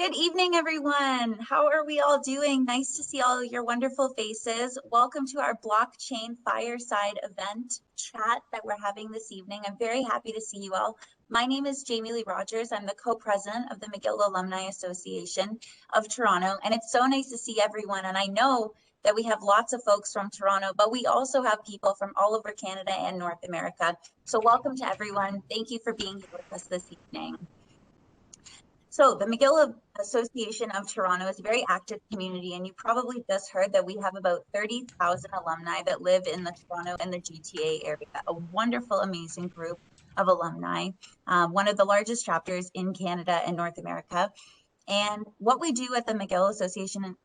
Good evening, everyone. How are we all doing? Nice to see all your wonderful faces. Welcome to our blockchain fireside event chat that we're having this evening. I'm very happy to see you all. My name is Jamie Lee Rogers. I'm the co-president of the McGill Alumni Association of Toronto, and it's so nice to see everyone. And I know that we have lots of folks from Toronto, but we also have people from all over Canada and North America. So welcome to everyone. Thank you for being here with us this evening. So the McGill Association of Toronto is a very active community, and you probably just heard that we have about 30,000 alumni that live in the Toronto and the GTA area, a wonderful, amazing group of alumni, one of the largest chapters in Canada and North America. And what we do at the McGill Association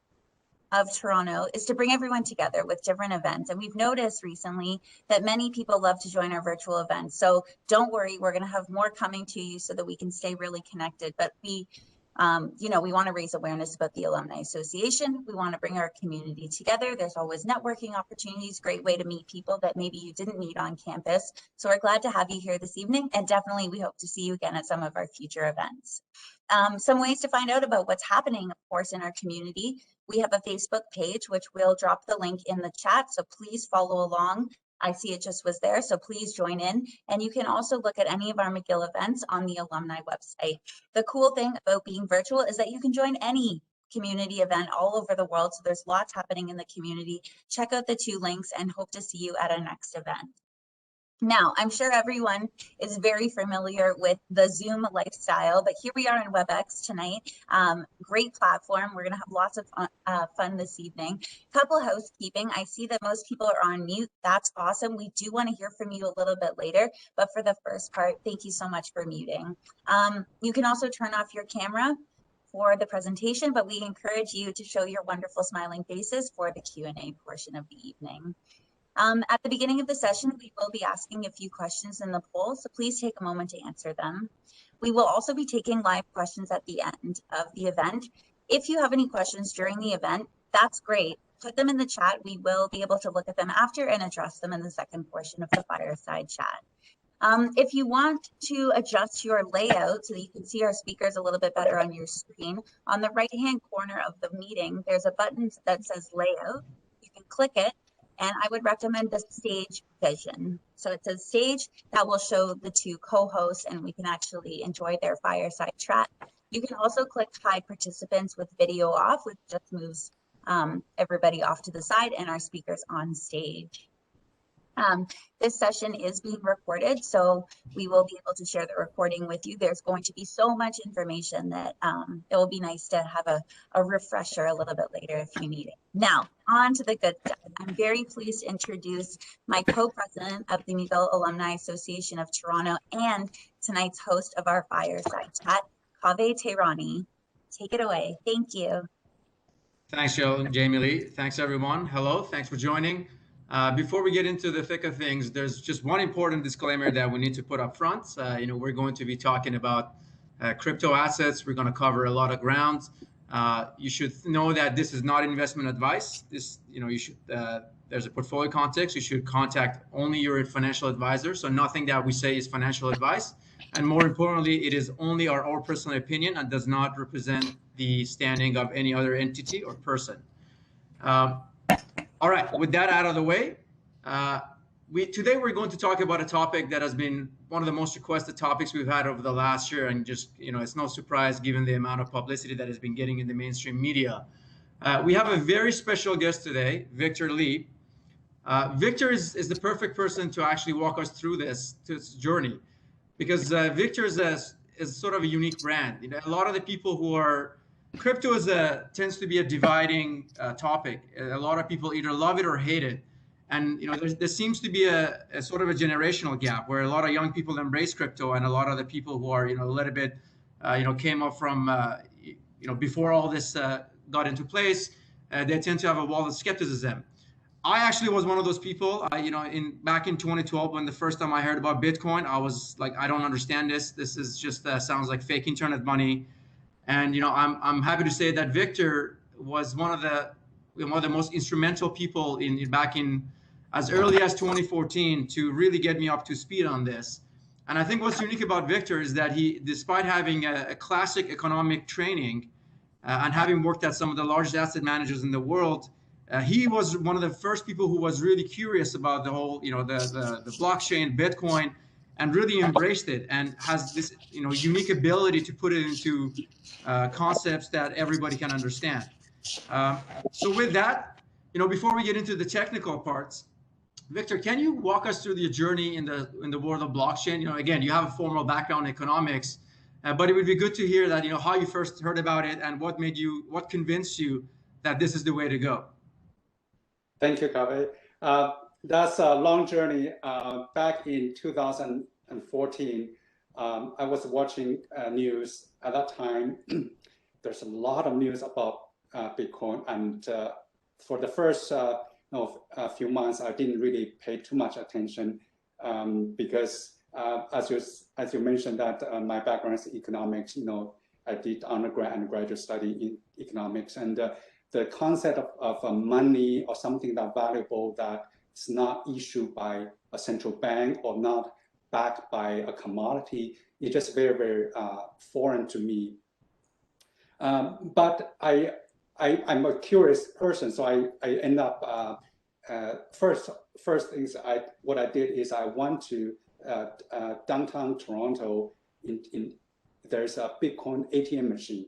of Toronto is to bring everyone together with different events. And we've noticed recently that many people love to join our virtual events. So don't worry, we're going to have more coming to you so that we can stay really connected. But we want to raise awareness about the Alumni Association. We want to bring our community together. There's always networking opportunities, great way to meet people that maybe you didn't meet on campus. So we're glad to have you here this evening. And definitely we hope to see you again at some of our future events. Some ways to find out about what's happening, of course, in our community. We have a Facebook page, which we'll drop the link in the chat. So please follow along. I see it just was there, so please join in. And you can also look at any of our McGill events on the alumni website. The cool thing about being virtual is that you can join any community event all over the world. So there's lots happening in the community. Check out the two links and hope to see you at our next event. Now, I'm sure everyone is very familiar with the Zoom lifestyle, but here we are in WebEx tonight. Great platform. We're going to have lots of fun this evening. Couple housekeeping. I see that most people are on mute. That's awesome. We do want to hear from you a little bit later, but for the first part, thank you so much for muting. You can also turn off your camera for the presentation, but we encourage you to show your wonderful smiling faces for the Q&A portion of the evening. At the beginning of the session, we will be asking a few questions in the poll, so please take a moment to answer them. We will also be taking live questions at the end of the event. If you have any questions during the event, that's great. Put them in the chat. We will be able to look at them after and address them in the second portion of the fireside chat. If you want to adjust your layout so that you can see our speakers a little bit better on your screen, on the right-hand corner of the meeting, there's a button that says Layout. You can click it. And I would recommend the stage vision. So it says stage, that will show the two co-hosts and we can actually enjoy their fireside chat. You can also click hide participants with video off, which just moves everybody off to the side and our speakers on stage. This session is being recorded, so we will be able to share the recording with you. There's going to be so much information that it will be nice to have a refresher a little bit later if you need it. Now, on to the good stuff. I'm very pleased to introduce my co-president of the McGill Alumni Association of Toronto and tonight's host of our fireside chat, Kaveh Tehrani. Take it away. Thank you. Thanks, Jamie Lee. Thanks, everyone. Hello. Thanks for joining. Before we get into the thick of things, there's just one important disclaimer that we need to put up front. We're going to be talking about crypto assets. We're going to cover a lot of ground. You should know that this is not investment advice. There's a portfolio context. You should contact only your financial advisor. So nothing that we say is financial advice. And more importantly, it is only our personal opinion and does not represent the standing of any other entity or person. All right, with that out of the way, today we're going to talk about a topic that has been one of the most requested topics we've had over the last year, and just, it's no surprise given the amount of publicity that has been getting in the mainstream media. We have a very special guest today, Victor Lee. Victor is the perfect person to actually walk us through this journey, because Victor is sort of a unique brand. A lot of the people who are crypto tends to be a dividing topic. A lot of people either love it or hate it. And there seems to be a sort of a generational gap where a lot of young people embrace crypto, and a lot of the people who are a little bit came up from before all this got into place, they tend to have a wall of skepticism. I actually was one of those people. Back in 2012, when the first time I heard about Bitcoin, I was like, I don't understand this. This is just sounds like fake internet money. And I'm happy to say that Victor was one of the most instrumental people back in as early as 2014 to really get me up to speed on this. And I think what's unique about Victor is that he, despite having a classic economic training, and having worked at some of the largest asset managers in the world, he was one of the first people who was really curious about the whole, the blockchain, Bitcoin, and really embraced it, and has this, unique ability to put it into concepts that everybody can understand. So with that, before we get into the technical parts, Victor, can you walk us through the journey in the world of blockchain? Again, you have a formal background in economics, but it would be good to hear that, how you first heard about it and what convinced you that this is the way to go. Thank you, Kaveh. That's a long journey. Back in 2014, I was watching news at that time. There's a lot of news about Bitcoin, and for the first a few months, I didn't really pay too much attention because, as you mentioned, that my background is economics. I did undergrad and graduate study in economics, and the concept of money or something that valuable that's not issued by a central bank or not backed by a commodity is just very, very foreign to me. But I'm a curious person, so I end up first is what I did is I went to downtown Toronto. There's a Bitcoin ATM machine.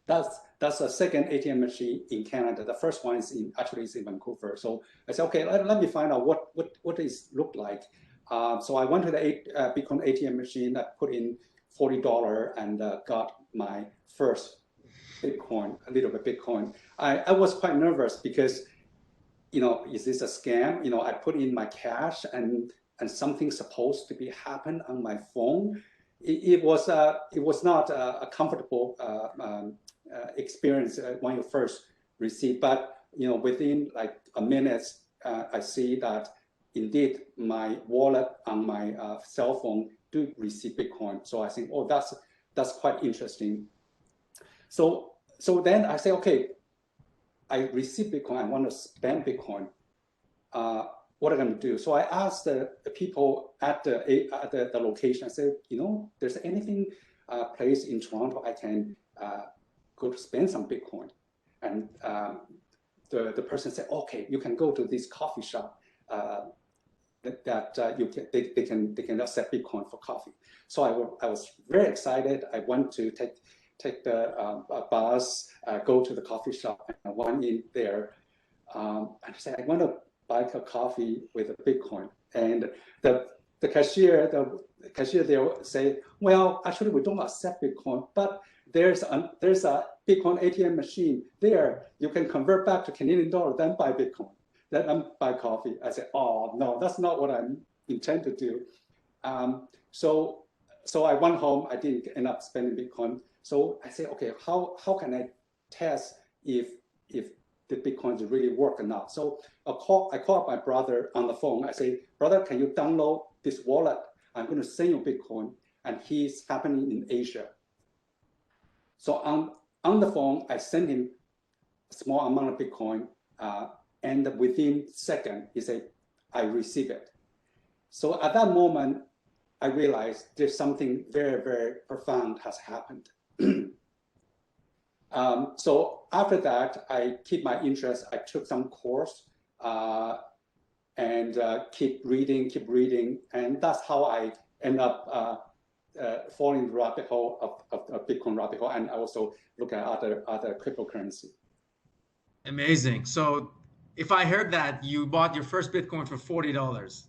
That's the second ATM machine in Canada. The first one is actually in Vancouver. So I said, okay, let me find out what it look like. So I went to the Bitcoin ATM machine. I put in $40 and got my first Bitcoin, a little bit Bitcoin. I was quite nervous because, is this a scam? I put in my cash and something's supposed to be happen on my phone. It was not a comfortable experience when you first receive, but within like a minute, I see that indeed my wallet on my cell phone do receive Bitcoin. So I think, oh, that's quite interesting. So then I say, okay, I receive Bitcoin, I want to spend Bitcoin. What am I going to do? So I asked the people at the location. I said, there's anything place in Toronto I can go to spend some Bitcoin? And the person said, okay, you can go to this coffee shop that they can accept Bitcoin for coffee. So I was very excited. I went to take the bus, go to the coffee shop, and I went in there. And I said, I want to buy a coffee with a Bitcoin. And the cashier there say, well, actually we don't accept Bitcoin, but there's a Bitcoin ATM machine there. You can convert back to Canadian dollar, then buy Bitcoin, then buy coffee. I said, oh no, that's not what I intend to do. So I went home. I didn't end up spending Bitcoin. So I said, okay, how can I test if the Bitcoins really work or not? So I called my brother on the phone. I say, brother, can you download this wallet? I'm going to send you Bitcoin, and he's happening in Asia. So on the phone, I sent him a small amount of Bitcoin, and within second, he said, I receive it. So at that moment, I realized there's something very, very profound has happened. So after that, I keep my interest. I took some course and keep reading, and that's how I end up falling the rabbit hole of Bitcoin rabbit hole, and I also look at other cryptocurrency. Amazing. So if I heard that you bought your first Bitcoin for $40.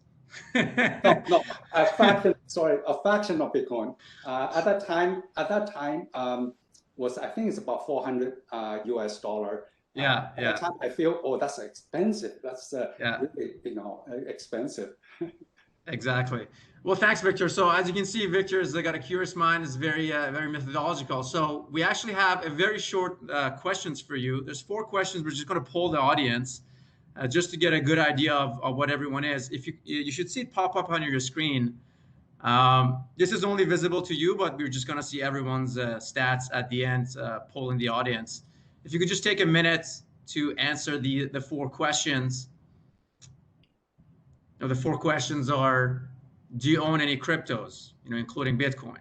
No, a fraction of Bitcoin. At that time, was, I think it's about $400 US. Yeah, At that time, I feel, oh, that's expensive. That's really, expensive. Exactly. Well, thanks, Victor. So as you can see, Victor's got a curious mind. Is very, very methodological. So we actually have a very short questions for you. There's 4 questions. We're just going to poll the audience just to get a good idea of what everyone is. If you should see it pop up on your screen. This is only visible to you, but we're just going to see everyone's stats at the end, polling the audience. If you could just take a minute to answer the 4 questions. The 4 questions are, do you own any cryptos, including Bitcoin?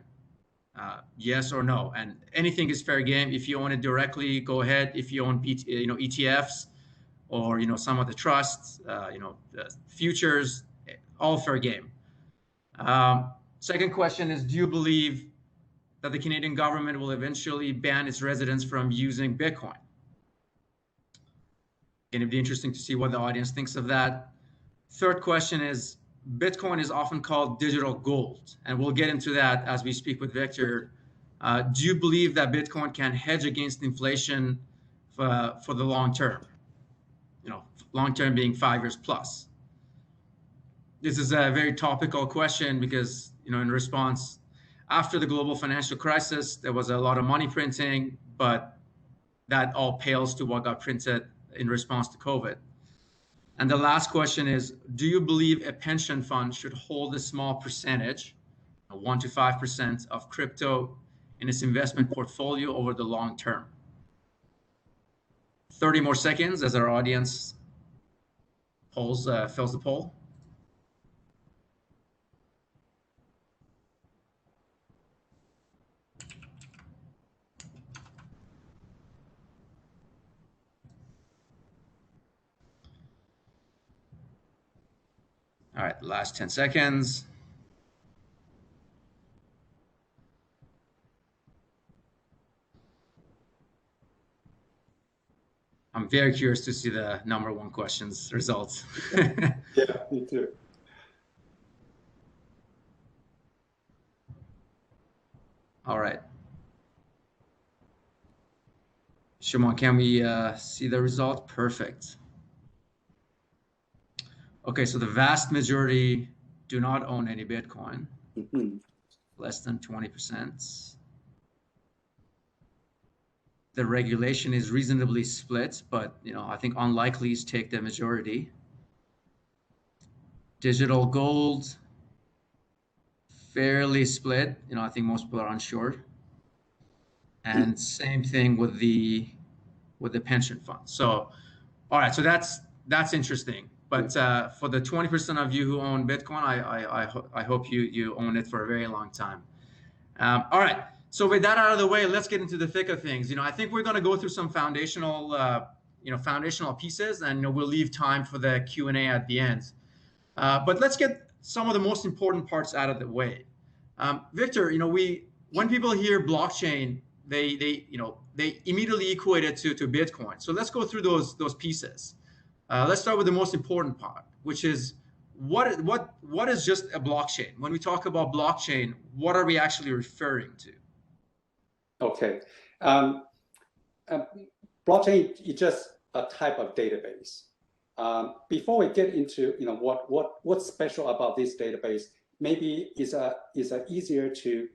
Yes or no? And anything is fair game. If you own it directly, go ahead. If you own ETFs or some of the trusts, futures, all fair game. Second question is, do you believe that the Canadian government will eventually ban its residents from using Bitcoin? It'd be interesting to see what the audience thinks of that. Third question is, Bitcoin is often called digital gold, and we'll get into that as we speak with Victor. Do you believe that Bitcoin can hedge against inflation for the long term? Long term being 5 years plus. This is a very topical question because, in response, after the global financial crisis, there was a lot of money printing, but that all pales to what got printed in response to COVID. And the last question is, do you believe a pension fund should hold a small percentage, 1 to 5% of crypto in its investment portfolio over the long term? 30 more seconds as our audience fills the poll. All right, last 10 seconds. I'm very curious to see the number one questions results. Yeah, me too. All right. Shimon, can we see the result? Perfect. Okay, so the vast majority do not own any Bitcoin, less than 20%. The regulation is reasonably split, but I think unlikelies take the majority. Digital gold, fairly split. I think most people are unsure. And same thing with the pension fund. So, all right, so that's interesting. But for the 20% of you who own Bitcoin, I hope you own it for a very long time. All right. So with that out of the way, let's get into the thick of things. I think we're going to go through some foundational pieces, and we'll leave time for the Q&A at the end. But let's get some of the most important parts out of the way. Victor, when people hear blockchain, they immediately equate it to Bitcoin. So let's go through those pieces. Let's start with the most important part, which is what is just a blockchain? When we talk about blockchain, what are we actually referring to? Okay. Blockchain is just a type of database. Before we get into what's special about this database, maybe is easier to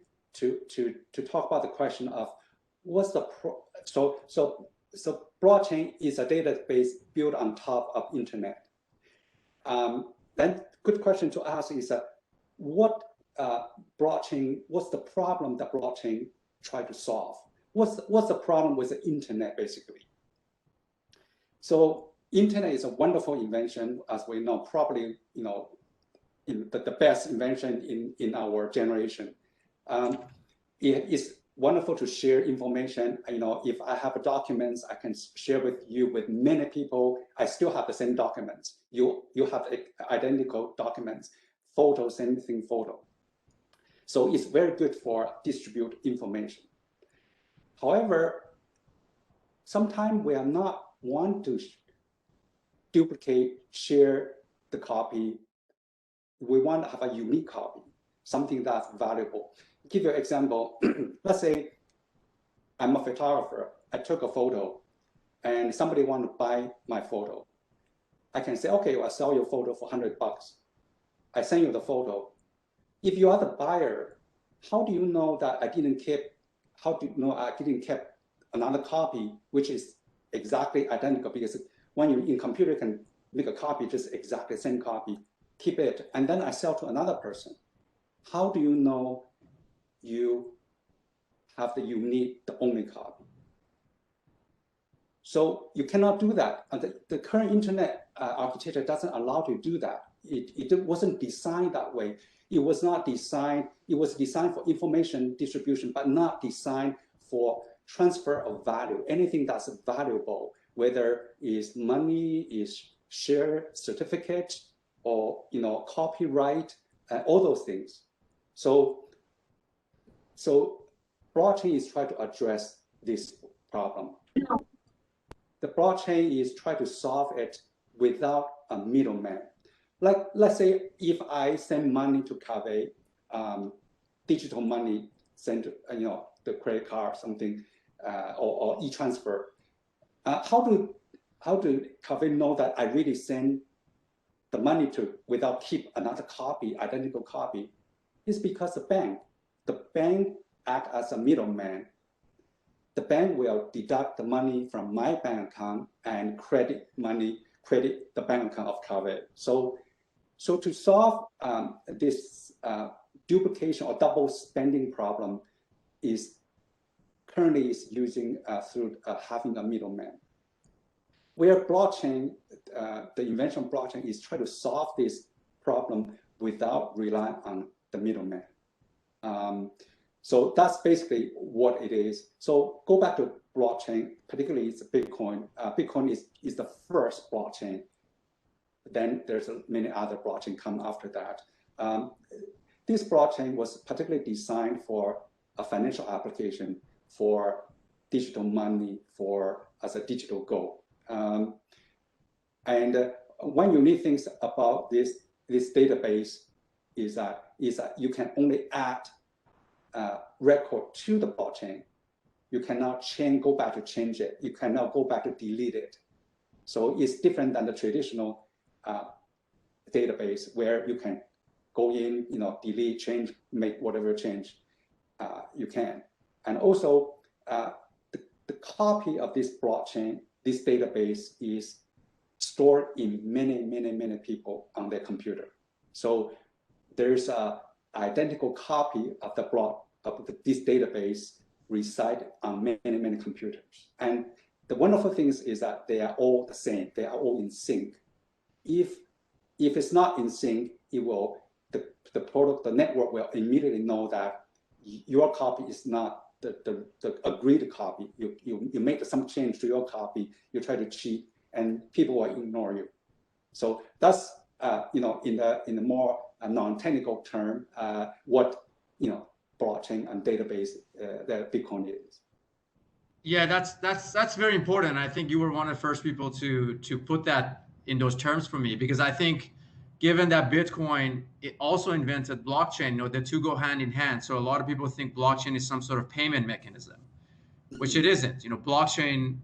talk about the question of what's the so blockchain is a database built on top of internet. Then good question to ask is what's the problem that blockchain try to solve? What's the problem with the internet basically? So internet is a wonderful invention, as we know, probably the best invention in our generation. It is wonderful to share information. If I have documents, I can share with you with many people. I still have the same documents. You have identical documents. Photo, same thing, photo. So it's very good for distribute information. However, sometimes we are not want to duplicate, share the copy. We want to have a unique copy, something that's valuable. Give you an example. Let's say I'm a photographer. I took a photo and somebody want to buy my photo. I can say, okay, I'll sell your photo for $100. I send you the photo. If you are the buyer, how do you know that I didn't keep, another copy, which is exactly identical? Because when you're in computer, you can make a copy, just exactly the same copy, keep it, and then I sell to another person. How do you know you have the only copy? So you cannot do that. The current internet architecture doesn't allow you to do that. It wasn't designed that way. It was not designed, it was designed for information distribution, but not designed for transfer of value. Anything that's valuable, whether it's money, is share certificate, or copyright, all those things. So blockchain is trying to address this problem. The blockchain is trying to solve it without a middleman. Like, let's say if I send money to Cave, digital money, send the credit card, something, or e-transfer. How do Cave know that I really send the money to without keep another copy, identical copy? It's because the bank act as a middleman. The bank will deduct the money from my bank account and credit the bank account of Cave. So to solve this duplication or double spending problem is currently using through having a middleman. Where blockchain, the invention of blockchain is trying to solve this problem without relying on the middleman. So that's basically what it is. So go back to blockchain, particularly it's Bitcoin. Bitcoin is the first blockchain. Then there's many other blockchain come after that. This blockchain was particularly designed for a financial application, for digital money, as a digital gold. And one unique thing about this database is that you can only add record to the blockchain. You cannot go back to change it. You cannot go back to delete it. So it's different than the traditional database where you can go in, delete, change, make whatever change you can. And also the copy of this blockchain, this database is stored in many people on their computer. So there's an identical copy of this database reside on many computers. And the wonderful thing is that they are all the same. They are all in sync. If it's not in sync, the network will immediately know that your copy is not the agreed copy. You make some change to your copy, you try to cheat, and people will ignore you. So that's in the more non-technical term, what blockchain and database that Bitcoin is. Yeah, that's very important. I think you were one of the first people to put that in those terms for me, because I think given that Bitcoin, it also invented blockchain, the two go hand in hand. So a lot of people think blockchain is some sort of payment mechanism, which it isn't. Blockchain,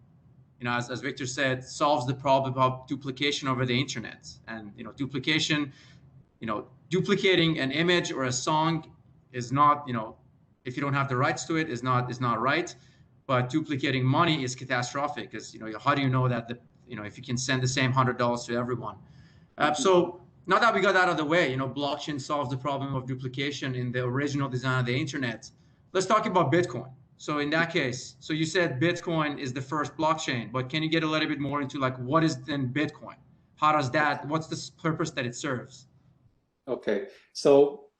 as Victor said, solves the problem of duplication over the internet. And duplication, duplicating an image or a song is not, if you don't have the rights to it, is not right. But duplicating money is catastrophic, because how do you know that if you can send the same $100 to everyone? So now that we got out of the way, blockchain solves the problem of duplication in the original design of the internet. Let's talk about Bitcoin. So in that case, so you said Bitcoin is the first blockchain, but can you get a little bit more into what is then Bitcoin? How does what's the purpose that it serves? Okay, so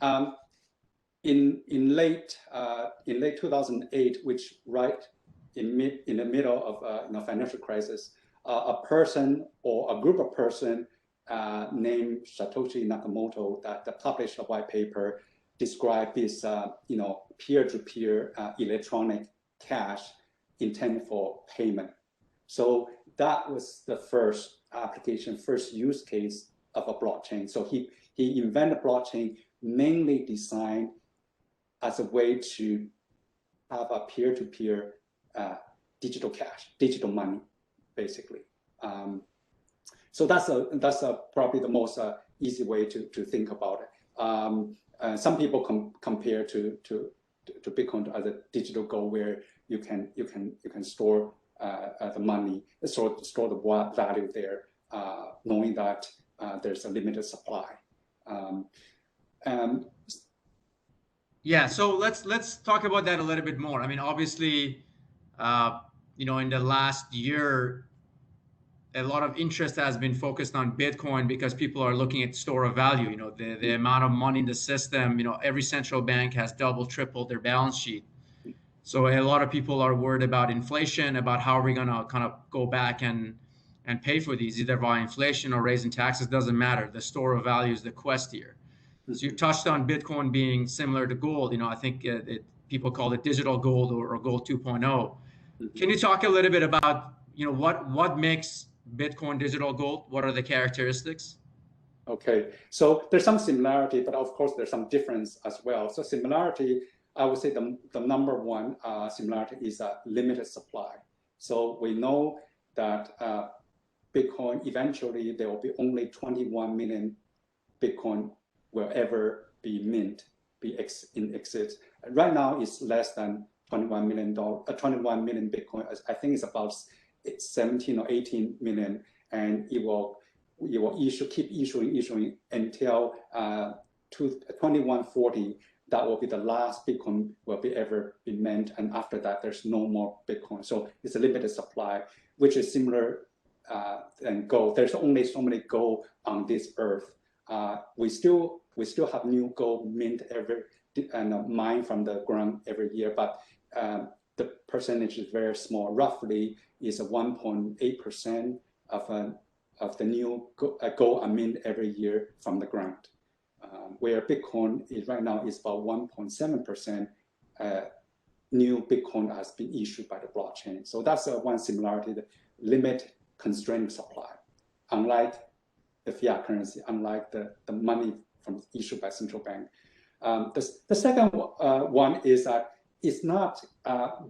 in late 2008, which right in the middle of financial crisis, a person or a group of person named Satoshi Nakamoto that published a white paper described this peer-to-peer electronic cash intended for payment. So that was the first application, first use case of a blockchain. So he invented blockchain mainly designed as a way to have a peer-to-peer digital cash, digital money, basically. So that's probably the most easy way to think about it. Some people compare to Bitcoin as a digital gold, where you can store the money, store the value there, knowing that there's a limited supply. Yeah, so let's talk about that a little bit more. I mean, obviously, in the last year, a lot of interest has been focused on Bitcoin because people are looking at store of value. The amount of money in the system. Every central bank has double, tripled their balance sheet. So a lot of people are worried about inflation, about how are we going to kind of go back and pay for these, either via inflation or raising taxes. Doesn't matter. The store of value is the quest here. So you touched on Bitcoin being similar to gold. I think people call it digital gold or gold 2.0. Can you talk a little bit about what makes Bitcoin digital gold? What are the characteristics? Okay, so there's some similarity, but of course there's some difference as well. So similarity, I would say the number one similarity is a limited supply. So we know that Bitcoin, eventually there will be only 21 million Bitcoin will ever be mint, in exist. Right now it's less than 21 million Bitcoin. I think it's about 17 or 18 million, and it will keep issuing until 2140. That will be the last Bitcoin will be ever be mint, and after that there's no more Bitcoin. So it's a limited supply, which is similar than gold. There's only so many gold on this earth. We still have new gold mint and mined from the ground every year, but the percentage is very small. Roughly is 1.8% of the new gold are minted every year from the ground. Where Bitcoin is right now is about 1.7%. New Bitcoin has been issued by the blockchain. So that's one similarity: the limit constrained supply, unlike the fiat currency, unlike the money issued by central bank. The second one is that it's not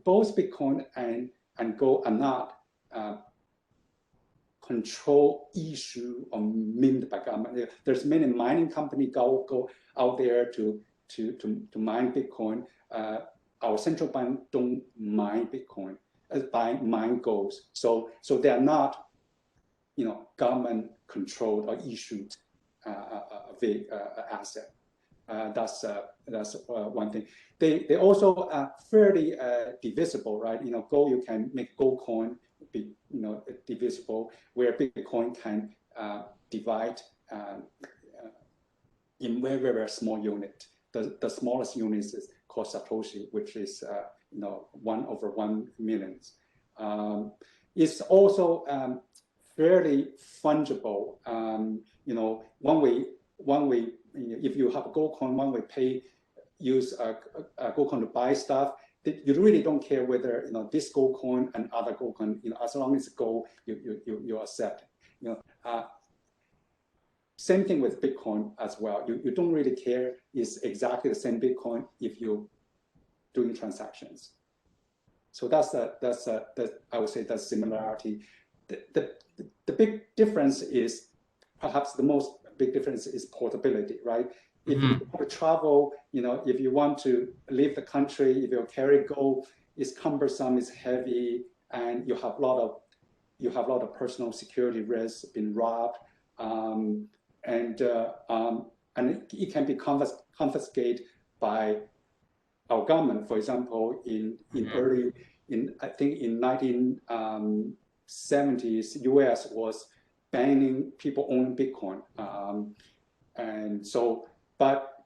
both Bitcoin and gold are not control issue or mint by government. There's many mining companies go out there to mine Bitcoin. Our central bank don't mine Bitcoin, mine gold. So they are not, government controlled or issued asset. That's one thing. They also are fairly divisible, right? Gold, you can make gold coin be divisible, where Bitcoin can divide in very, very small unit. The smallest unit is called Satoshi, which is 1/1 million. It's also fairly fungible. If you have a gold coin, one way use a gold coin to buy stuff. You really don't care whether this gold coin and other gold coin, as long as it's gold, you accept. Same thing with Bitcoin as well. You don't really care it's exactly the same Bitcoin if you're doing transactions. So that's I would say that's similarity. The big difference is, perhaps the most big difference is portability, right? If you want to travel, if you want to leave the country, if you carry gold, it's cumbersome, it's heavy, and you have a lot of personal security risks, being robbed, and it can be confiscated by our government. For example, I think in 1970s, US was banning people owning Bitcoin, and so. But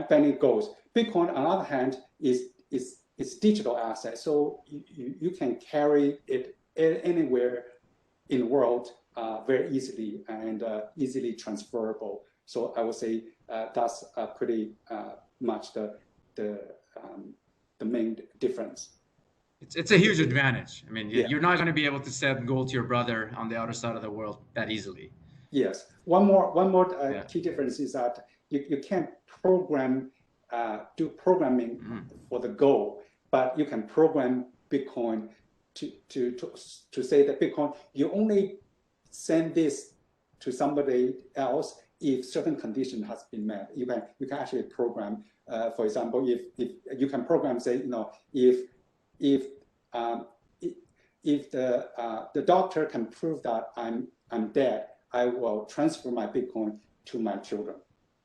banning gold. Bitcoin, on the other hand, is digital asset, so you can carry it anywhere in the world very easily and easily transferable. So I would say that's pretty much the main difference. It's a huge advantage. I mean, you're not going to be able to send gold to your brother on the other side of the world that easily. Yes. One more key difference is that you can't do programming for the goal, but you can program Bitcoin to say that Bitcoin, you only send this to somebody else if certain condition has been met. You can actually program. For example, if you can program, say, if the doctor can prove that I'm dead, I will transfer my Bitcoin to my children.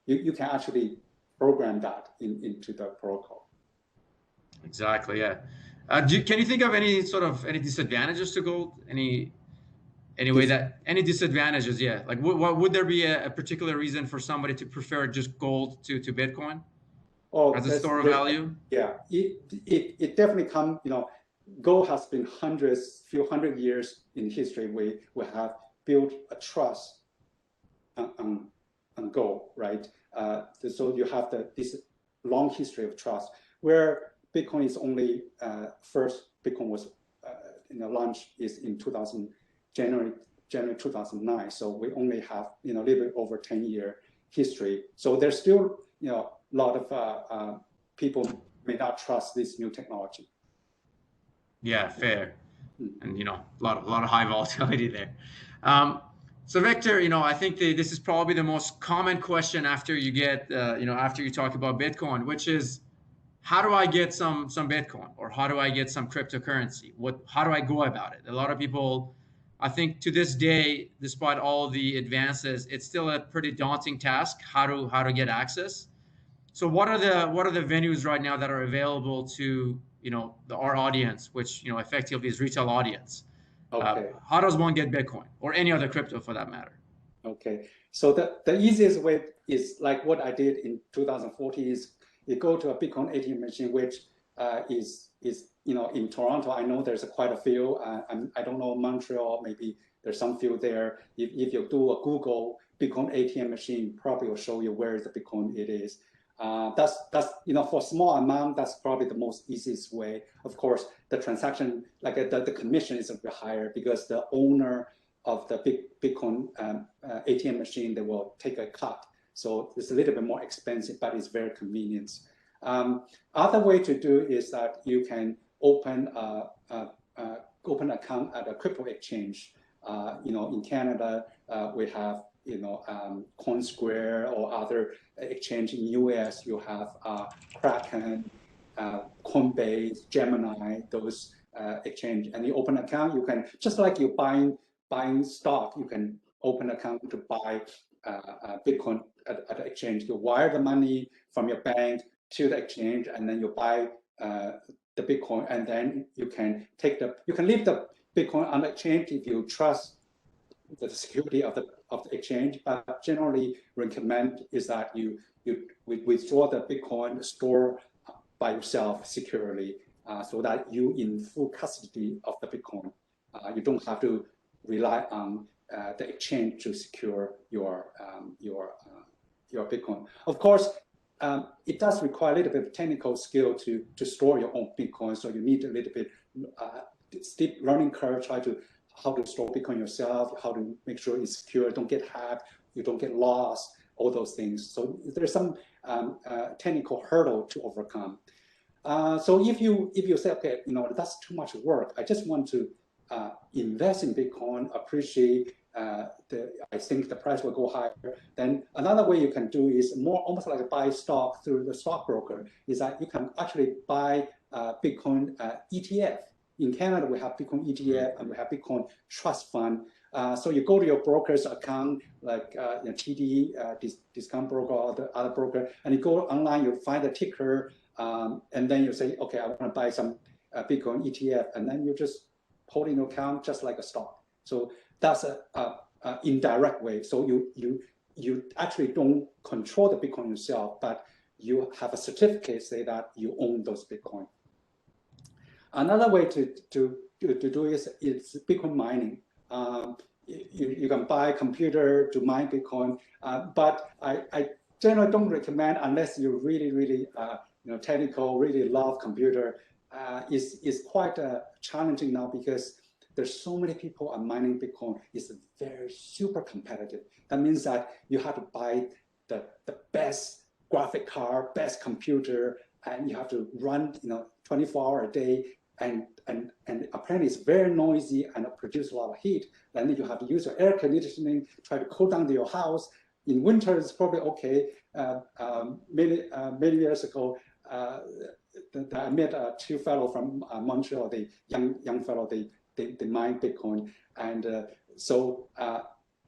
You can actually program that into the protocol. Exactly, yeah. Can you think of any disadvantages to gold? Any disadvantages? Yeah, like what would there be a particular reason for somebody to prefer just gold to Bitcoin Oh, as a store of value? yeah, it definitely come, gold has been few hundred years in history. We have built a trust on gold, right? So you have this long history of trust, where Bitcoin is only first Bitcoin was launched is in January 2009. So we only have a little bit over 10-year history. So there's still a lot of people may not trust this new technology. Yeah, fair. And a lot of high volatility there. So Victor, I think this is probably the most common question after you get after you talk about Bitcoin, which is, how do I get some Bitcoin, or how do I get some cryptocurrency? How do I go about it? A lot of people, I think to this day, despite all the advances, it's still a pretty daunting task how to get access. So what are the venues right now that are available to our audience, which effectively is retail audience? Okay. How does one get Bitcoin or any other crypto for that matter? Okay. So the easiest way is like what I did in 2014 is you go to a Bitcoin ATM machine, which is in Toronto. I know there's quite a few. I don't know Montreal. Maybe there's some few there. If you do a Google Bitcoin ATM machine, probably will show you where the Bitcoin it is. That's for small amount, that's probably the most easiest way. Of course, the transaction, like the commission is a bit higher because the owner of the Bitcoin ATM machine, they will take a cut. So it's a little bit more expensive, but it's very convenient. Other way to do is that you can open account at a crypto exchange. In Canada, we have CoinSquare or other exchange. In US, you have Kraken, Coinbase, Gemini, those exchange. And you open account, you can, just like you buying stock, you can open account to buy Bitcoin at the exchange. You wire the money from your bank to the exchange, and then you buy the Bitcoin, and then you can leave the Bitcoin on the exchange if you trust the security of the exchange. But generally recommend is that you withdraw the Bitcoin, store by yourself securely, so that you in full custody of the Bitcoin. You don't have to rely on the exchange to secure your Bitcoin. Of course, it does require a little bit of technical skill to store your own Bitcoin. So you need a little bit steep learning curve, how to store Bitcoin yourself, how to make sure it's secure, don't get hacked, you don't get lost, all those things. So there's some technical hurdle to overcome. So if you say, okay, that's too much work, I just want to invest in Bitcoin, appreciate I think the price will go higher. Then another way you can do is more almost like buy stock through the stockbroker, is that you can actually buy Bitcoin ETF. In Canada, we have Bitcoin ETF and we have Bitcoin Trust Fund. So you go to your broker's account, like TD, Discount Broker, or the other broker, and you go online, you find the ticker, and then you say, okay, I want to buy some Bitcoin ETF, and then you just hold in your account just like a stock. So that's a indirect way. So you actually don't control the Bitcoin yourself, but you have a certificate say that you own those Bitcoin. Another way to do is Bitcoin mining. You can buy a computer to mine Bitcoin, but I generally don't recommend unless you really technical, really love computer. Is quite challenging now because there's so many people are mining Bitcoin. It's very super competitive. That means that you have to buy the best graphic card, best computer, and you have to run 24 hours a day. And apparently it's very noisy and produce a lot of heat. Then you have to use your air conditioning, try to cool down your house. In winter, it's probably okay. Many years ago, I met two fellow from Montreal, the young fellow, they mine Bitcoin. And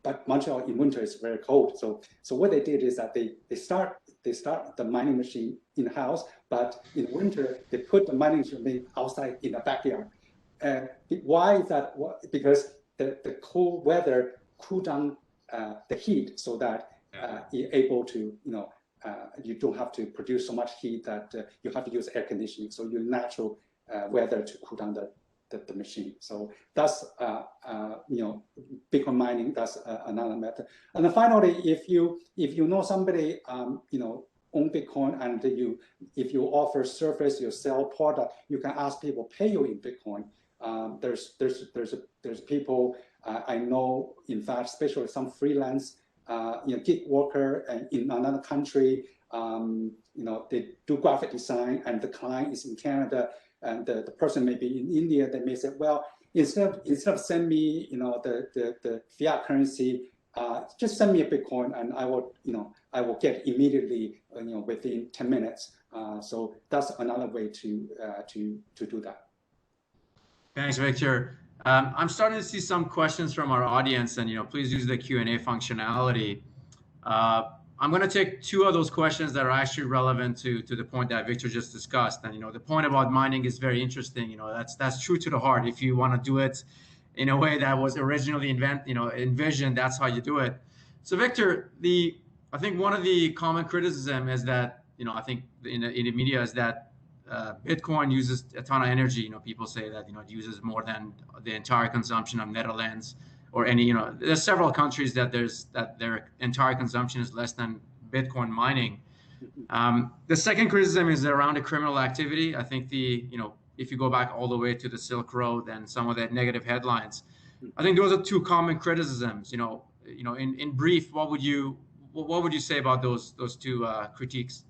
but Montreal in winter is very cold. So what they did is that they start they start the mining machine in the house, but in winter they put the mining machine outside in the backyard. And why is that? Because the cool weather cool down the heat so that you're able to, you don't have to produce so much heat that you have to use air conditioning. So your natural weather to cool down the machine. So that's Bitcoin mining. That's another method. And then finally, if you know somebody own Bitcoin and if you offer service, you sell product, you can ask people pay you in Bitcoin. There's people I know, in fact, especially some freelance gig worker in another country. They do graphic design and the client is in Canada and the person may be in India. They may say, well, instead of send me the fiat currency, just send me a Bitcoin and I will get immediately within 10 minutes. So that's another way to do that. Thanks, Victor. I'm starting to see some questions from our audience, and please use the Q&A functionality. I'm going to take two of those questions that are actually relevant to the point that Victor just discussed. And the point about mining is very interesting. That's true to the heart. If you want to do it in a way that was originally envisioned, that's how you do it. So Victor, I think one of the common criticism is that I think in the media is that Bitcoin uses a ton of energy. People say that it uses more than the entire consumption of Netherlands or any. There's several countries that their entire consumption is less than Bitcoin mining. The second criticism is around the criminal activity. I think if you go back all the way to the Silk Road and some of the negative headlines, I think those are two common criticisms. In brief, what would you say about those two critiques?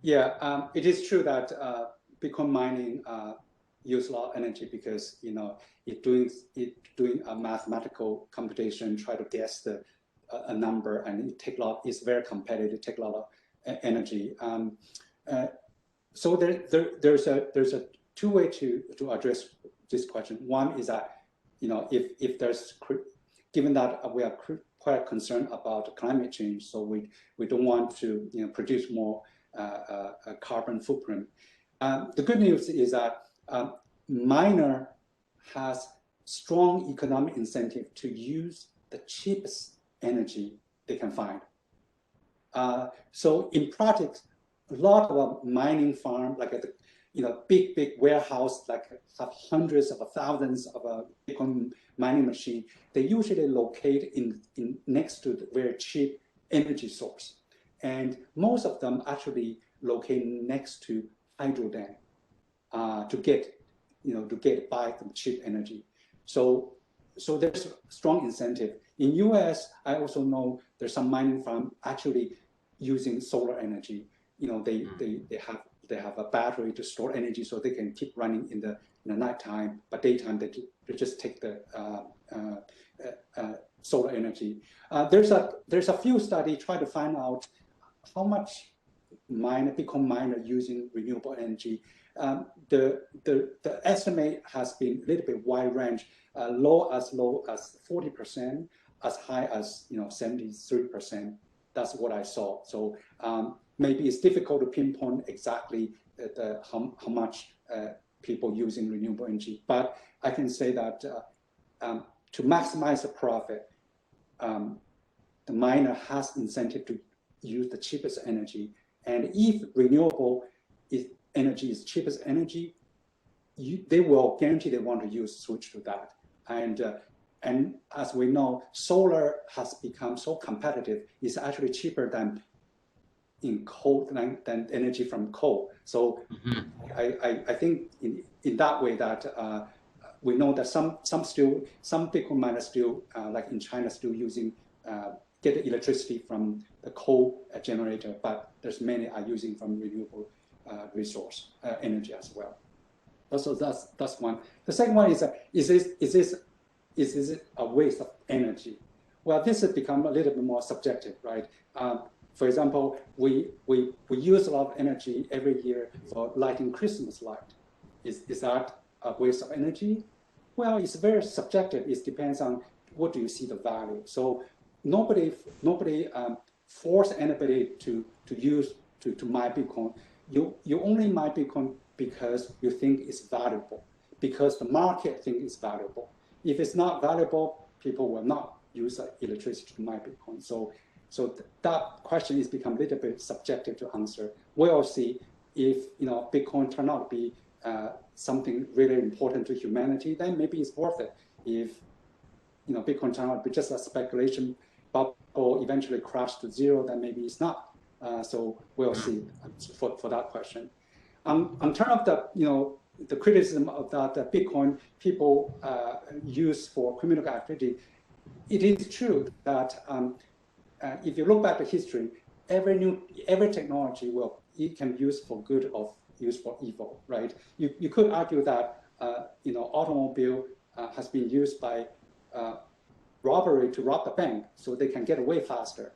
Yeah, it is true that Bitcoin mining use a lot of energy because it doing a mathematical computation, try to guess a number, and it's very competitive. Take a lot of energy. So there's a two way to address this question. One is that if there's, given that we are quite concerned about climate change, so we don't want to produce more carbon footprint. The good news is that miner has strong economic incentive to use the cheapest energy they can find. So in practice, a lot of a mining farm, like a big warehouse, like have hundreds of thousands of a Bitcoin mining machine, they usually locate in next to the very cheap energy source. And most of them actually locate next to hydro dam to get buy some cheap energy. So there's strong incentive. In US, I also know there's some mining farm actually using solar energy. They have a battery to store energy so they can keep running in the nighttime, but daytime they just take the solar energy. There's a few studies try to find out how much Bitcoin miner using renewable energy. The estimate has been a little bit wide range, low as 40%, as high as 73%. That's what I saw. So maybe it's difficult to pinpoint exactly how much people using renewable energy, but I can say that to maximize the profit, the miner has incentive to use the cheapest energy. And if renewable energy is cheapest energy, they will guarantee they want to switch to that. And as we know, solar has become so competitive. It's actually cheaper than than energy from coal. So I think in that way that we know that some Bitcoin miners still like in China still using get the electricity from the coal generator, but there's many are using from renewable resource energy as well. So that's one. The second one is this a waste of energy? Well, this has become a little bit more subjective, right? For example, we use a lot of energy every year for lighting Christmas light. Is that a waste of energy? Well, it's very subjective. It depends on what do you see the value. So nobody force anybody to mine Bitcoin. You only mine Bitcoin because you think it's valuable, because the market thinks it's valuable. If it's not valuable, people will not use electricity to mine Bitcoin. So that question is become a little bit subjective to answer. We'll see if Bitcoin turn out to be something really important to humanity, then maybe it's worth it. If Bitcoin turn out to be just a speculation bubble, eventually crash to zero, then maybe it's not. So we'll see for that question. On terms of the criticism of that Bitcoin people use for criminal activity, it is true that if you look back at history, every technology it can be used for good or used for evil, right? You could argue that automobile has been used by robbery to rob the bank, so they can get away faster.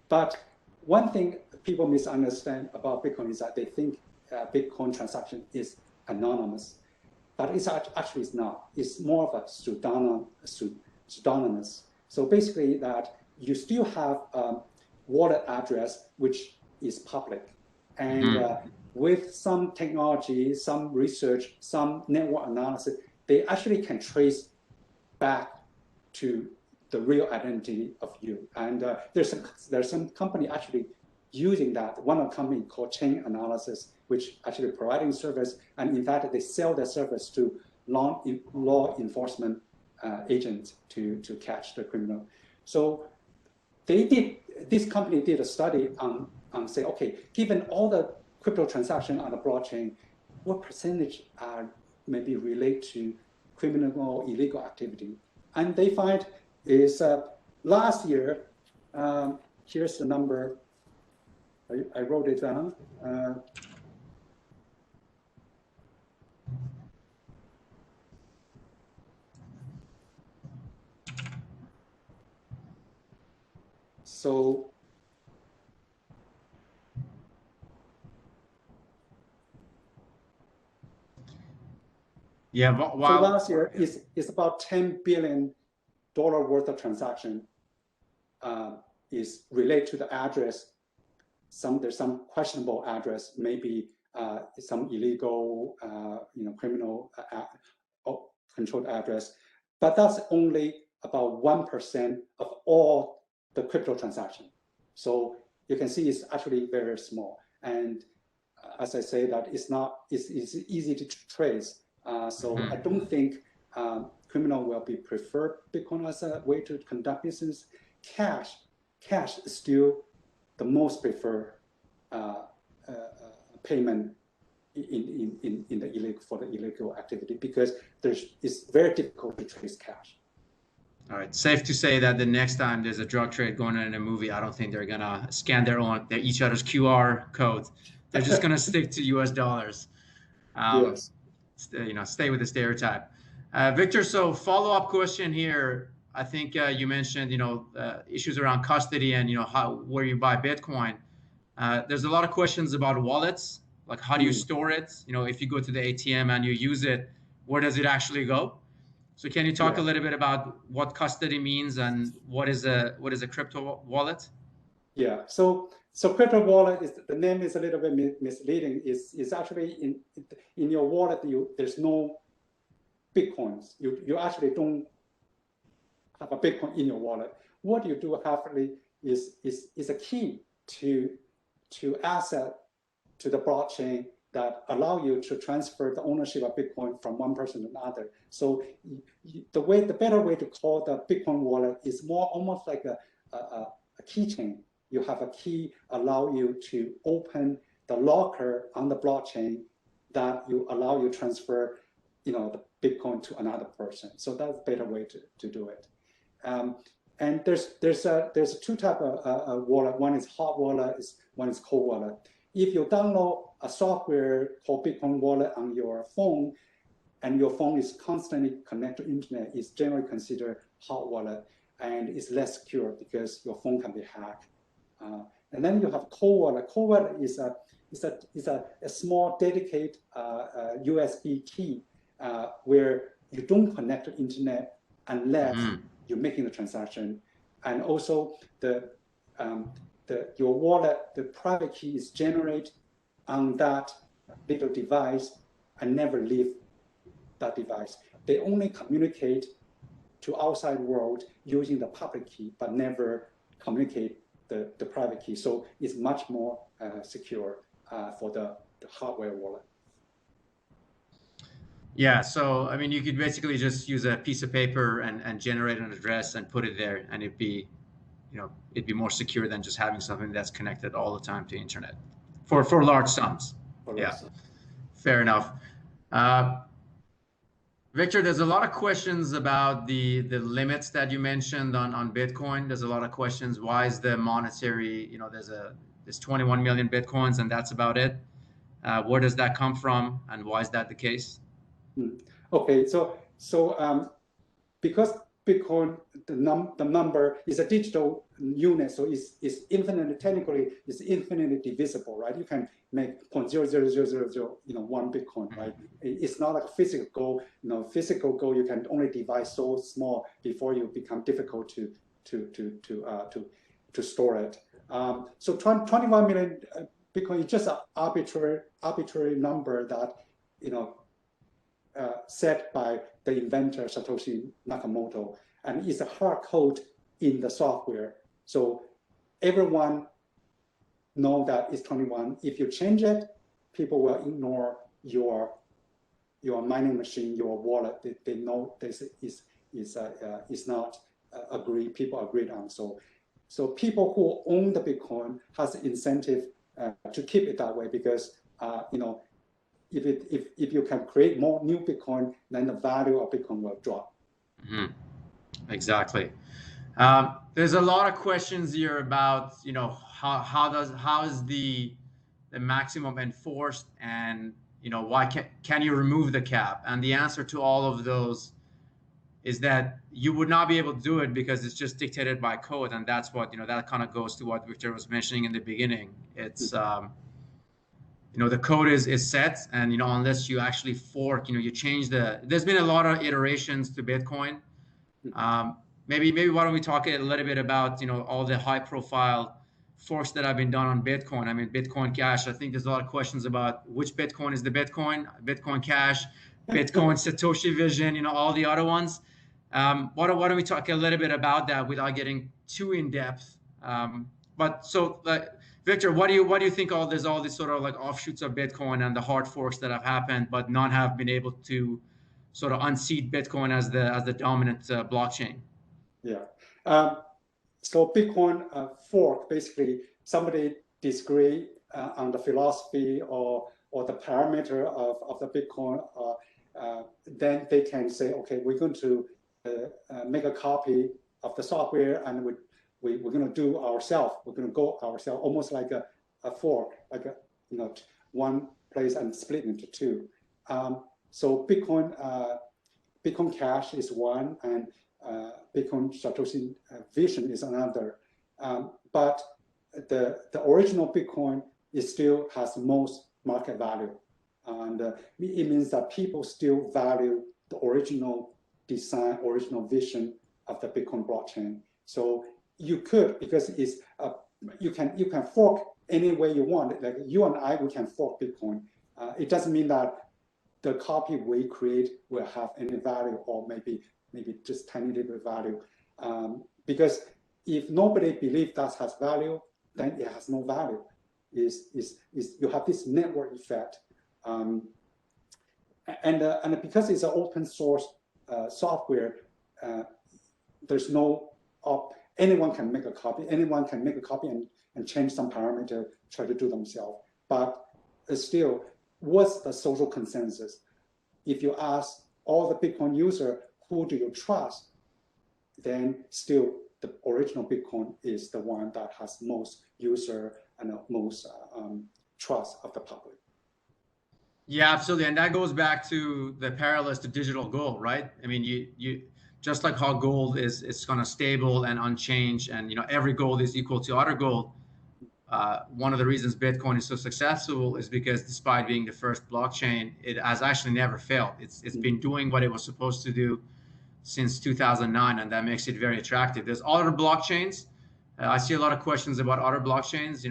But one thing people misunderstand about Bitcoin is that they think Bitcoin transaction is anonymous, but it's actually it's not. It's more of a pseudonymous. So basically, that you still have a wallet address which is public, and with some technology, some research, some network analysis, they actually can trace back to the real identity of you. And there's some company actually using that. One of the company called Chain Analysis, which actually providing service, and in fact they sell their service to law enforcement agents to catch the criminal. So this company did a study on say, okay, given all the crypto transaction on the blockchain, what percentage are maybe relate to criminal or illegal activity? And they find is last year, here's the number, I wrote it down. So Yeah, so wow. last year is about $10 billion worth of transaction is related to the address. There's some questionable address, maybe some illegal, criminal controlled address, but that's only about 1% of all the crypto transaction. So you can see it's actually very small. And as I say, that it's easy to trace. So I don't think criminal will be preferred Bitcoin as a way to conduct business. Cash is still the most preferred payment in the illegal activity, because it's very difficult to trace cash. All right, safe to say that the next time there's a drug trade going on in a movie, I don't think they're gonna scan each other's QR code. They're just gonna stick to U.S. dollars. Yes. Stay with the stereotype. Victor, so follow-up question here. I think you mentioned, issues around custody and, where you buy Bitcoin. There's a lot of questions about wallets, like how do you store it? If you go to the ATM and you use it, where does it actually go? So can you talk a little bit about what custody means and what is a crypto wallet? Yeah. So crypto wallet the name is a little bit misleading. Is actually in your wallet there's no Bitcoins. You actually don't have a Bitcoin in your wallet. What you do actually is a key to asset to the blockchain that allow you to transfer the ownership of Bitcoin from one person to another. So the better way to call the Bitcoin wallet is almost like a keychain. You have a key allow you to open the locker on the blockchain that allow you transfer, the Bitcoin to another person. So that's a better way to do it. And there's two type of wallet. One is hot wallet, one is cold wallet. If you download a software called Bitcoin Wallet on your phone, and your phone is constantly connected to internet, it's generally considered hot wallet, and it's less secure because your phone can be hacked. And then you have cold wallet. Cold wallet is a small dedicated USB key where you don't connect to internet unless you're making the transaction. and also your wallet, the private key is generated on that little device and never leave that device. They only communicate to outside world using the public key, but never communicate the private key. So it's much more secure for the hardware wallet. Yeah, so I mean, you could basically just use a piece of paper and generate an address and put it there, and it'd be more secure than just having something that's connected all the time to internet for large sums. Yeah, fair enough. Victor, there's a lot of questions about the limits that you mentioned on Bitcoin. There's a lot of questions. Why is the monetary, there's 21 million Bitcoins and that's about it. Where does that come from and why is that the case? Okay, so because Bitcoin, the number is a digital unit, so it's infinitely, technically, it's infinitely divisible, right? You can make 0.0000001 Bitcoin, right? It's not like physical goal. Physical goal you can only divide so small before you become difficult to store it. So 21 million Bitcoin is just an arbitrary number that set by the inventor Satoshi Nakamoto, and it's a hard code in the software. So everyone know that it's 21. If you change it, people will ignore your mining machine, your wallet. They know this is not agreed. People agreed on. So people who own the Bitcoin has incentive to keep it that way because if you can create more new Bitcoin, then the value of Bitcoin will drop. Mm-hmm. Exactly. There's a lot of questions here about how is the maximum enforced, and why can you remove the cap? And the answer to all of those is that you would not be able to do it because it's just dictated by code, and that's what that kind of goes to what Victor was mentioning in the beginning. It's the code is set, and unless you actually fork, you change there's been a lot of iterations to Bitcoin. Maybe why don't we talk a little bit about all the high profile forks that have been done on Bitcoin. I mean, Bitcoin Cash, I think there's a lot of questions about which Bitcoin is the Bitcoin Cash, Bitcoin Satoshi Vision, all the other ones. Why don't we talk a little bit about that without getting too in depth? Victor, what do you think there's all these sort of like offshoots of Bitcoin and the hard forks that have happened, but none have been able to sort of unseat Bitcoin as the dominant blockchain? Yeah. So Bitcoin fork, basically somebody disagree on the philosophy or the parameter of the Bitcoin, then they can say, okay, we're going to make a copy of the software and we're going to do ourselves. We're going to go ourselves, almost like a fork, like one place and split into two. So Bitcoin Cash is one, and Bitcoin Satoshi Vision is another. But the original Bitcoin still has the most market value, and it means that people still value the original design, original vision of the Bitcoin blockchain. So you could, because it's you can fork any way you want. Like you and I, we can fork Bitcoin. It doesn't mean that the copy we create will have any value, or maybe just tiny little value. Because if nobody believes that has value, then it has no value. You have this network effect, and because it's an open source software, there's no anyone can make a copy. Anyone can make a copy and change some parameter, try to do themselves. But still, what's the social consensus? If you ask all the Bitcoin user, who do you trust? Then still the original Bitcoin is the one that has most user and most trust of the public. Yeah, absolutely. And that goes back to the parallels to digital gold, right? I mean, you just like how gold is kind of stable and unchanged, and every gold is equal to other gold. One of the reasons Bitcoin is so successful is because despite being the first blockchain, it has actually never failed. It's been doing what it was supposed to do since 2009, and that makes it very attractive. There's other blockchains. I see a lot of questions about other blockchains.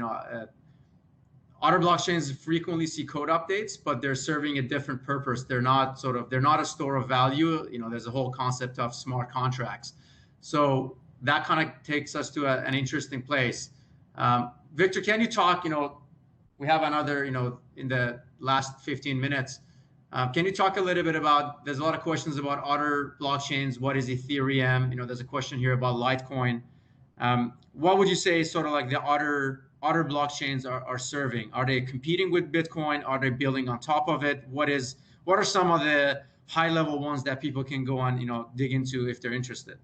Other blockchains frequently see code updates, but they're serving a different purpose. They're not a store of value. There's a whole concept of smart contracts. So that kind of takes us to an interesting place. Victor, can you talk, we have another, in the last 15 minutes, can you talk a little bit about, there's a lot of questions about other blockchains. What is Ethereum? There's a question here about Litecoin. What would you say sort of like the other blockchains are serving? Are they competing with Bitcoin? Are they building on top of it? What are some of the high level ones that people can go on, dig into if they're interested?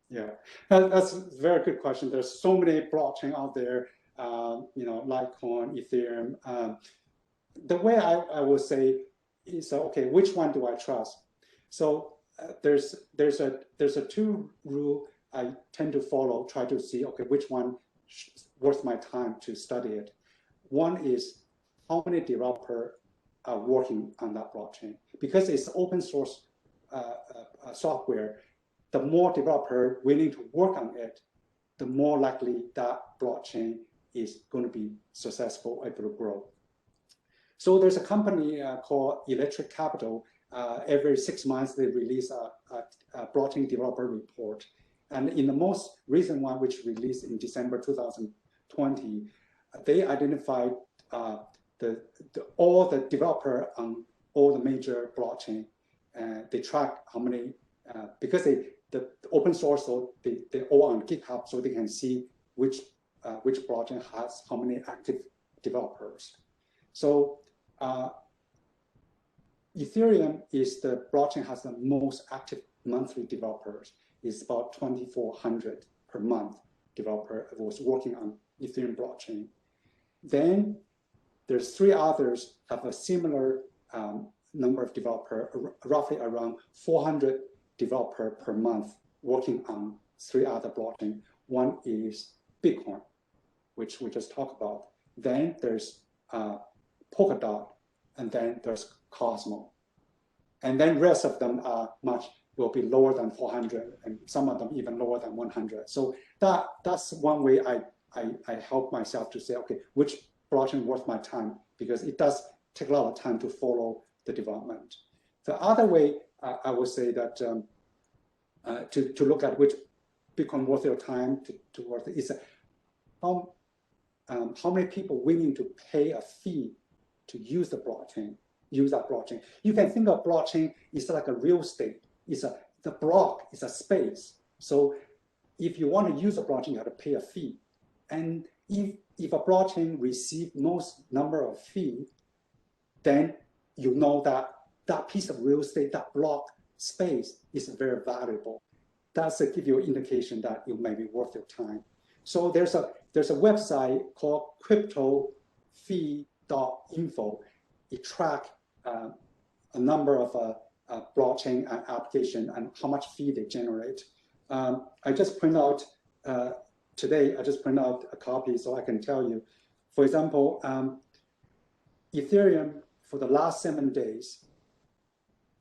Yeah, that's a very good question. There's so many blockchain out there, Litecoin, Ethereum. The way I would say is, okay, which one do I trust? So there's a two rule I tend to follow, try to see, okay, which one worth my time to study it. One is how many developers are working on that blockchain. Because it's open source software, the more developer willing to work on it, the more likely that blockchain is going to be successful, able to grow. So there's a company called Electric Capital. Every 6 months, they release a blockchain developer report. And in the most recent one, which released in December 2020, they identified all the developer on all the major blockchain. They track how many, because the open source, so they're all on GitHub, so they can see which blockchain has how many active developers. So Ethereum is the blockchain has the most active monthly developers. It's about 2,400 per month developer was working on Ethereum blockchain. Then there's 3 others have a similar number of developer, roughly around 400 developer per month working on 3 other blockchain. One is Bitcoin, which we just talked about. Then there's Polkadot, and then there's Cosmos. And then rest of them will be lower than 400, and some of them even lower than 100. So that's one way I help myself to say, okay, which blockchain worth my time, because it does take a lot of time to follow the development. The other way I would say that to look at which Bitcoin worth your time to worth it is how many people willing to pay a fee to use the blockchain, use that blockchain. You can think of blockchain is like a real estate. The block is a space. So if you want to use a blockchain, you have to pay a fee. And if a blockchain receives most number of fee, then you know that that piece of real estate, that block space is very valuable. That's to give you an indication that it may be worth your time. So there's a website called cryptofee.info. It tracks a number of blockchain application and how much fee they generate. I just print out today. I just print out a copy so I can tell you. For example, Ethereum for the last 7 days,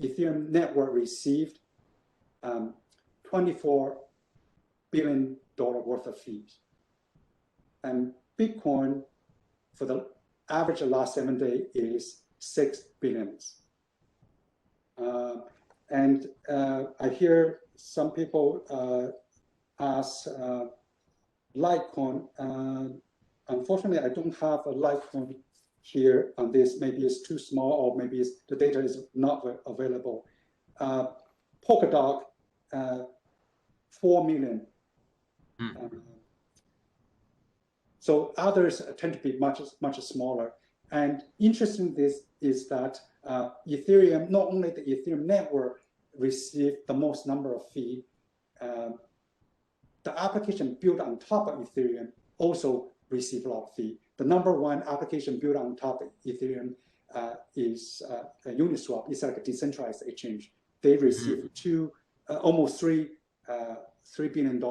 Ethereum network received $24 billion worth of fees, and Bitcoin for the average of last 7 days is $6 billion. And I hear some people ask Litecoin. Unfortunately, I don't have a Litecoin here on this. Maybe it's too small, or maybe the data is not available. Polkadot, 4 million. So others tend to be much smaller. And interesting is that Ethereum, not only the Ethereum network received the most number of fee, the application built on top of Ethereum also received a lot of fee. The number 1 application built on top of Ethereum is Uniswap. It's like a decentralized exchange. They received almost $3 billion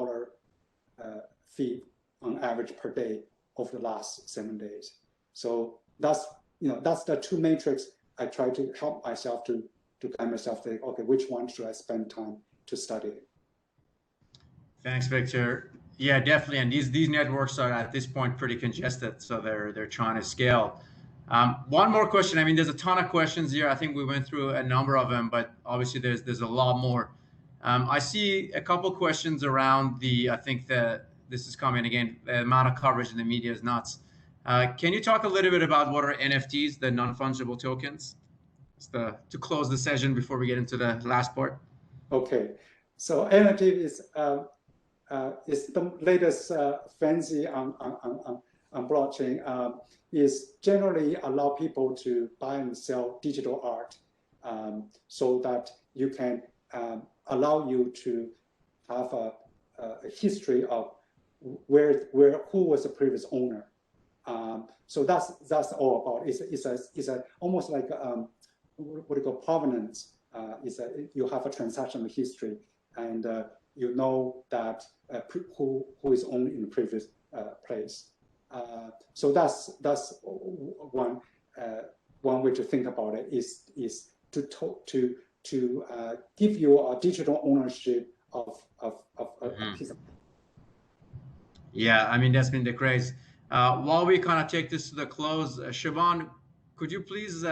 fee on average per day over the last 7 days. So that's the 2 metrics I try to help myself to guide myself to, okay, which one should I spend time to study it. Thanks, Victor. Yeah, definitely. And these networks are at this point pretty congested, so they're trying to scale. One more question. I mean, there's a ton of questions here. I think we went through a number of them, but obviously there's a lot more. I see a couple questions around I think that this is coming again. The amount of coverage in the media is nuts. Can you talk a little bit about what are NFTs, the non-fungible tokens, to close the session before we get into the last part? Okay, so NFT is the latest fancy on blockchain. Is generally allow people to buy and sell digital art, so that you can allow you to have a history of who was the previous owner. So that's all about. It's a almost like what you call provenance. You have a transactional history, and you know that who is owned in the previous place. So that's one way to think about it is to give you a digital ownership of a piece of. Yeah, I mean, that's been the craze. While we kind of take this to the close, Siobhan, could you please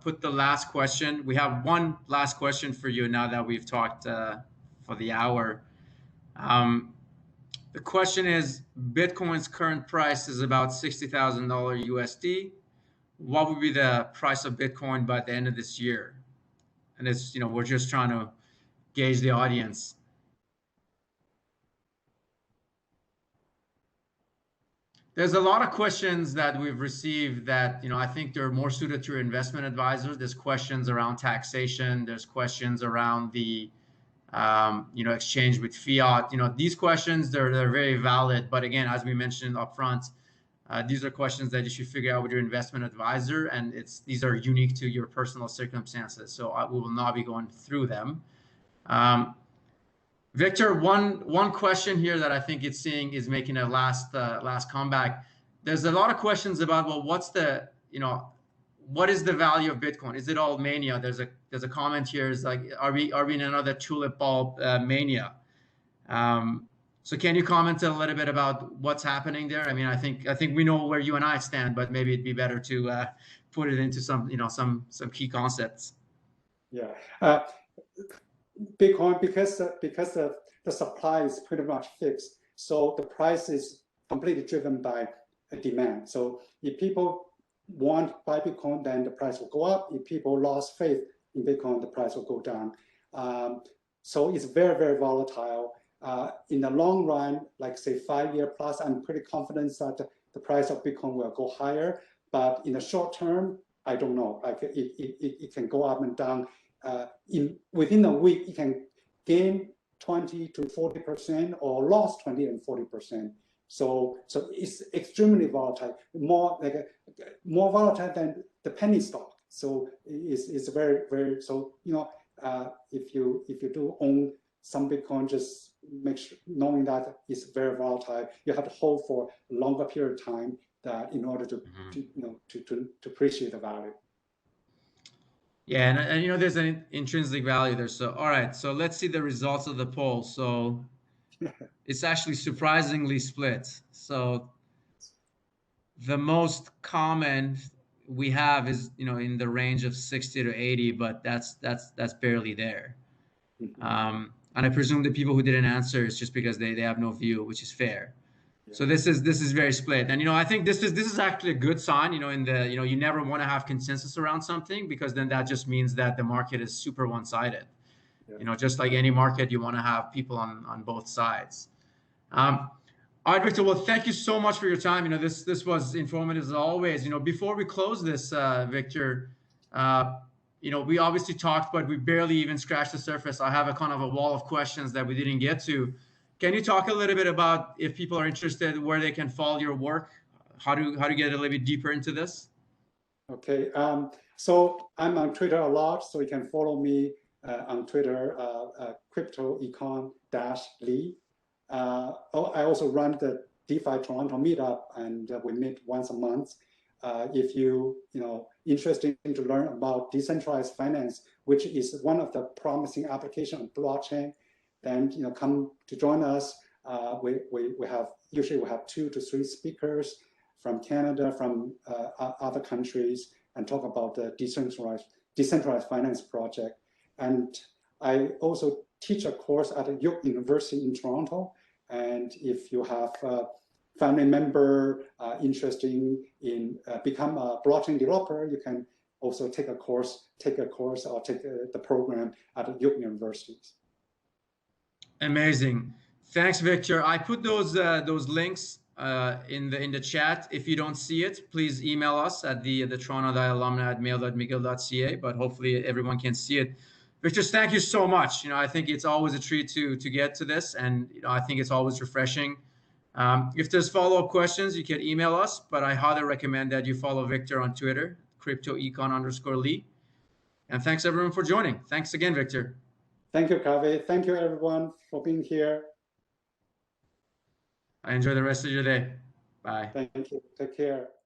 put the last question? We have one last question for you now that we've talked for the hour. The question is, Bitcoin's current price is about $60,000 USD. What would be the price of Bitcoin by the end of this year? And it's, we're just trying to gauge the audience. There's a lot of questions that we've received that, I think they're more suited to your investment advisors. There's questions around taxation. There's questions around the, exchange with fiat. These questions, they're very valid. But again, as we mentioned up front, these are questions that you should figure out with your investment advisor. And these are unique to your personal circumstances. So we will not be going through them. Victor, one question here that I think it's seeing is making a last comeback. There's a lot of questions about, well, what is the value of Bitcoin? Is it all mania? There's a comment here. Is like, are we in another tulip bulb mania? So can you comment a little bit about what's happening there? I mean, I think we know where you and I stand, but maybe it'd be better to put it into some key concepts. Yeah. Bitcoin, because the supply is pretty much fixed, so the price is completely driven by demand. So if people want to buy Bitcoin, then the price will go up. If people lost faith in Bitcoin, the price will go down. So it's very, very volatile. In the long run, like say 5 year plus, I'm pretty confident that the price of Bitcoin will go higher. But in the short term, I don't know. Like it can go up and down. Within a week, it can gain 20 to 40% or lost 20 and 40%. So it's extremely volatile, more volatile than the penny stock. So it's very, very, so if you do own some Bitcoin, just make sure, knowing that it's very volatile, you have to hold for a longer period of time that in order to appreciate the value. Yeah, and there's an intrinsic value there. So all right, so let's see the results of the poll. So it's actually surprisingly split. So the most common we have is in the range of 60 to 80, but that's barely there. And I presume the people who didn't answer is just because they have no view, which is fair. So this is very split, and I think this is actually a good sign. You never want to have consensus around something, because then that just means that the market is super one-sided. Yeah. Just like any market, you want to have people on both sides. All right, Victor. Well, thank you so much for your time. This was informative as always. Before we close this, Victor, we obviously talked, but we barely even scratched the surface. I have a kind of a wall of questions that we didn't get to. Can you talk a little bit about, if people are interested, where they can follow your work, how to get a little bit deeper into this? Okay, so I'm on Twitter a lot, so you can follow me on Twitter, cryptoecon-lee. I also run the DeFi Toronto meetup, and we meet once a month. If you interested to learn about decentralized finance, which is one of the promising applications of blockchain, then come to join us. We usually have 2 to 3 speakers from Canada, from other countries, and talk about the decentralized finance project. And I also teach a course at York University in Toronto. And if you have a family member interested in become a blockchain developer, you can also take a course or take the program at York University. Amazing. Thanks, Victor. I put those links in the chat. If you don't see it, please email us at the toronto.alumni@mail.mcgill.ca, but hopefully everyone can see it. Victor, thank you so much. I think it's always a treat to get to this, and I think it's always refreshing. If there's follow-up questions, you can email us, but I highly recommend that you follow Victor on Twitter, cryptoecon_Lee. And thanks everyone for joining. Thanks again, Victor. Thank you, Kavi. Thank you everyone for being here. I enjoy the rest of your day. Bye. Thank you. Take care.